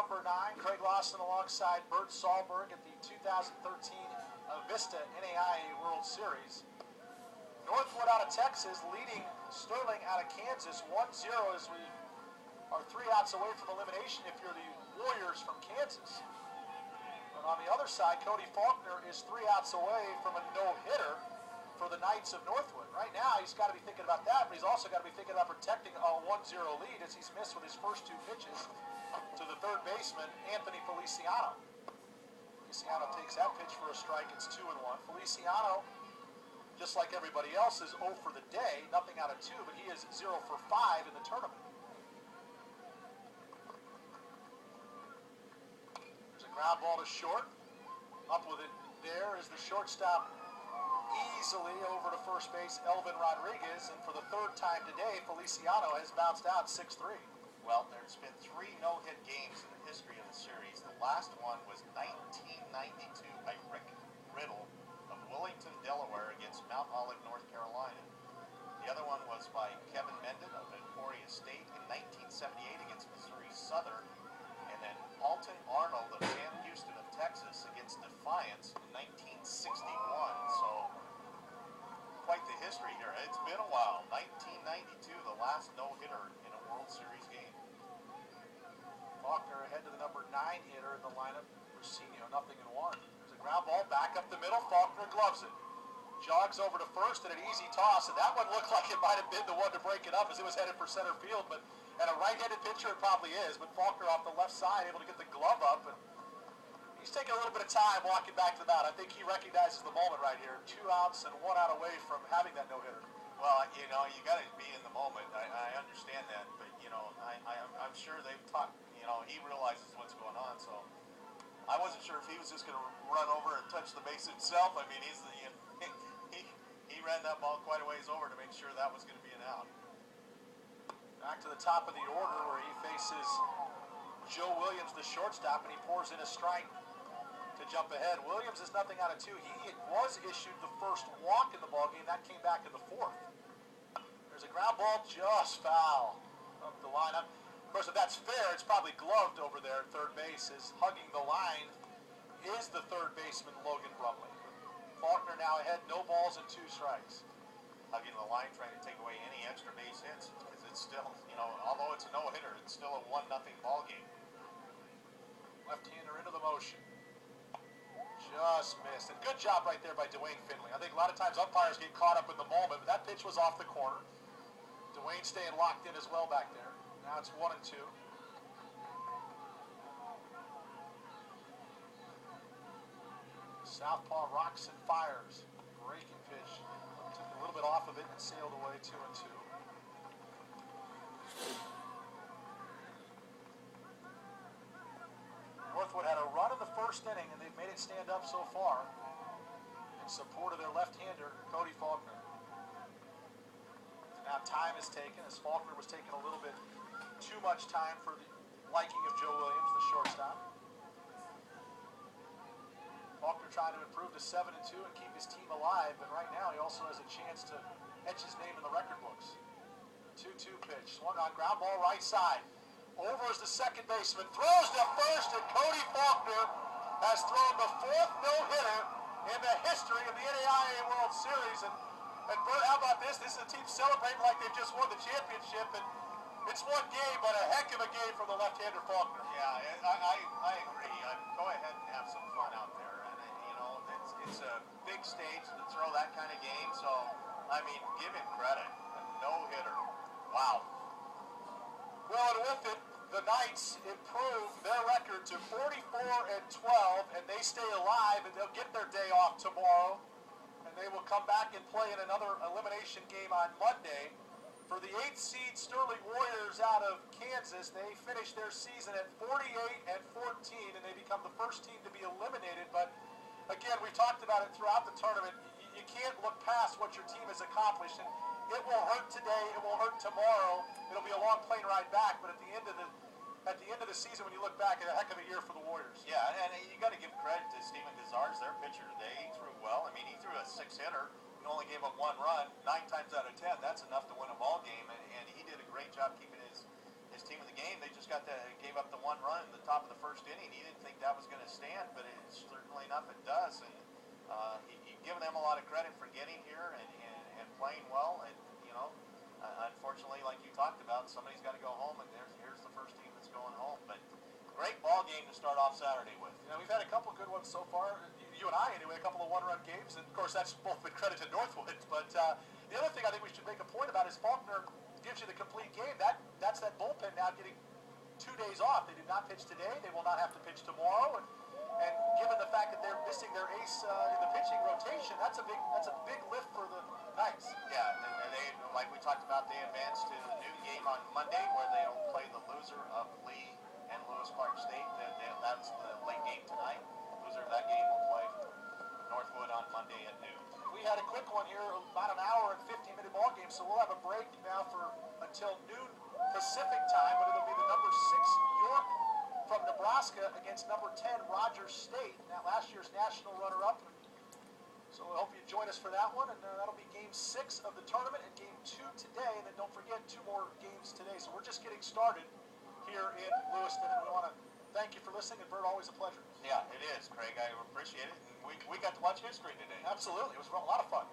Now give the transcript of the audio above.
number 9, Craig Lawson alongside Bert Sahlberg at the 2013 Vista NAIA World Series. Northwood out of Texas leading Sterling out of Kansas 1-0 as we are 3 outs away from elimination if you're the Warriors from Kansas. But on the other side, Cody Faulkner is 3 outs away from a no-hitter for the Knights of Northwood. Right now, he's got to be thinking about that, but he's also got to be thinking about protecting a 1-0 lead as he's missed with his first 2 pitches to the third baseman, Anthony Feliciano. Feliciano takes that pitch for a strike. It's 2-1. Feliciano, just like everybody else, is 0 for the day, nothing out of 2, but he is 0 for 5 in the tournament. There's a ground ball to short. Up with it there is the shortstop, easily over to first base, Elvin Rodriguez, and for the 3rd time today, Feliciano has bounced out 6-3. Well, there's been 3 no-hit games in the history of the series. The last one was 1992 by Rick Riddle of Willington, Delaware against Mount Olive, North Carolina. The other one was by Kevin Menden of Emporia State in 1978 against Missouri Southern, and then Alton Arnold of Sam Houston of Texas against Defiance in 1961. So, quite the history here. It's been a while. 1992, the last no-hitter in a World Series game. Faulkner ahead to the number 9 hitter in the lineup. Rossino, 0-1. There's a ground ball back up the middle. Faulkner gloves it. Jogs over to first and an easy toss, and that one looked like it might have been the one to break it up as it was headed for center field, but and a right-handed pitcher it probably is, but Faulkner off the left side able to get the glove up, and he's taking a little bit of time walking back to the mound. I think he recognizes the moment right here. 2 outs and 1 out away from having that no-hitter. Well, you know, you got to be in the moment. I understand that, but, you know, I'm sure they've talked, you know, he realizes what's going on, so I wasn't sure if he was just going to run over and touch the base himself. I mean, he ran that ball quite a ways over to make sure that was going to be an out. Back to the top of the order where he faces Joe Williams, the shortstop, and he pours in a strike to jump ahead. Williams is 0 out of 2. He was issued the first walk in the ballgame. That came back in the 4th. There's a ground ball just foul up the lineup. Of course, if that's fair, it's probably gloved over there at third base. As hugging the line is the third baseman, Logan Brumley. Faulkner now ahead, no balls and 2 strikes. Hugging the line, trying to take away any extra base hits, because it's still, you know, although it's a no-hitter, it's still a 1-0 ball game. Left-hander into the motion. Just missed. And good job right there by Dwayne Finley. I think a lot of times umpires get caught up in the moment, but that pitch was off the corner. Dwayne staying locked in as well back there. Now it's 1-2. Southpaw rocks and fires. Breaking pitch. Took a little bit off of it and sailed away 2-2. Northwood had a run in the first inning, and they've made it stand up so far in support of their left-hander, Cody Faulkner. Now time is taken, as Faulkner was taking a little bit too much time for the liking of Joe Williams, the shortstop. Faulkner trying to improve to 7-2 and keep his team alive, but right now he also has a chance to etch his name in the record books. 2-2 pitch, swung on, ground ball right side. Over is the second baseman, throws to first, and Cody Faulkner has thrown the 4th no-hitter in the history of the NAIA World Series. And Bert, how about this? This is a team celebrating like they've just won the championship, and it's one game, but a heck of a game from the left-hander Faulkner. Yeah, I agree. Go ahead and have some fun out there. And, you know, it's a big stage to throw that kind of game, so, I mean, give him credit. A no-hitter. Wow. Well, and with it, the Knights improve their record to 44-12, and they stay alive, and they'll get their day off tomorrow, and they will come back and play in another elimination game on Monday. For the 8th seed Sterling Warriors out of Kansas, they finish their season at 48-14, and they become the first team to be eliminated. But again, we talked about it throughout the tournament. You can't look past what your team has accomplished, and it will hurt today, it will hurt tomorrow. It'll be a long plane ride back, but at the end of the season, when you look back, it's a heck of a year for the Warriors. Yeah, and you got to give credit to Steven Gazarz, their pitcher today. He threw well. I mean, he threw a 6-hitter and only gave up 1 run. 9 times out of 10, that's enough to win a ball game, and he did a great job keeping his his team of the game. They just gave up the 1 run in the top of the first inning. He didn't think that was going to stand, but certainly enough it does. And he's given them a lot of credit for getting here and playing well. And unfortunately, like you talked about, somebody's got to go home, and here's the first team that's going home. But great ball game to start off Saturday with. We've had a couple good ones so far. You and I, anyway, a couple of one-run games, and of course that's both been credit to Northwood. But the other thing I think we should make a point about is Faulkner gives you the complete game. That's that bullpen now getting 2 days off. They did not pitch today. They will not have to pitch tomorrow. And given the fact that they're missing their ace in the pitching rotation, that's a big lift for the Knights. Yeah, and they, like we talked about, they advanced to the noon game on Monday, where they'll play the loser of Lee and Lewis Clark State. That's the late game tonight. Loser of that game will play Northwood on Monday at noon. We had a quick one here, about an hour and 15-minute ball game, so we'll have a break now until noon Pacific time, but it'll be the number 6 York from Nebraska against number 10 Rogers State, now last year's national runner-up. So I hope you join us for that one, and that'll be game 6 of the tournament and game 2 today, and then don't forget 2 more games today. So we're just getting started here in Lewiston, and we want to thank you for listening, and Bert, always a pleasure. Yeah, it is, Craig. I appreciate it. And we got to watch history today. Absolutely. It was a lot of fun.